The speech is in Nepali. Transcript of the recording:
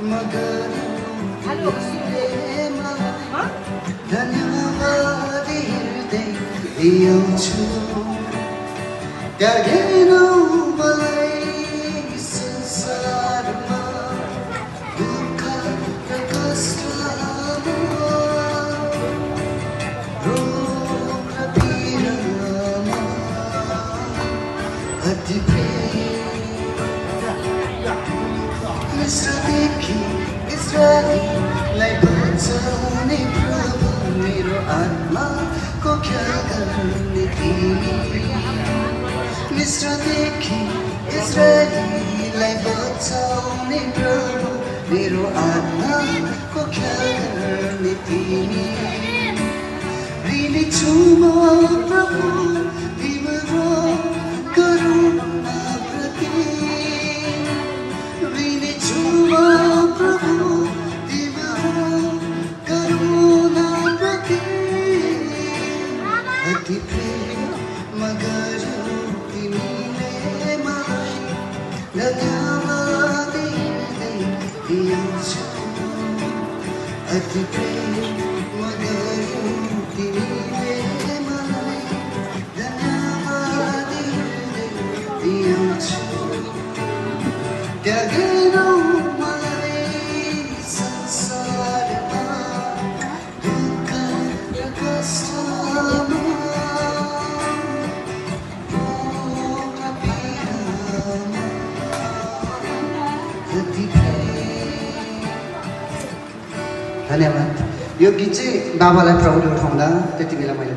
मगर तिमीले मलाई धन्यवाद हिँड्दै ल्याउँछु त्यागेनौ मलाई संसारमा दुःख र कष्टमा रोग र पीडामा अति मिश्रदेखि इजरायलीलाई बचाउने प्रभु मेरो आत्माको ख्याल गर्ने तिमी मिश्रदेखि इजरायलीलाई बचाउने प्रभु मेरो आत्माको ख्याल गर्ने तिमी ऋणी छु म प्रभु तिम्रो करुणाप्रति ऋणी छु म प्रभु तिम्रो करुणाप्रति अति प्रेम गर्नु तिमीले मलाई धन्यवाद दिँदै ल्याउँछु अति प्रेम गर्नु तिमीले मलाई धन्यवाद दिँदै ल्याउँछु त्यागेनौ मलाई संसारमा दुःख र कष्टमा रोग र पीडामा अति प्रेम। धन्यवाद। यो गीत चाहिँ बाबालाई प्रभुले उठाउँदा त्यति बेला मैले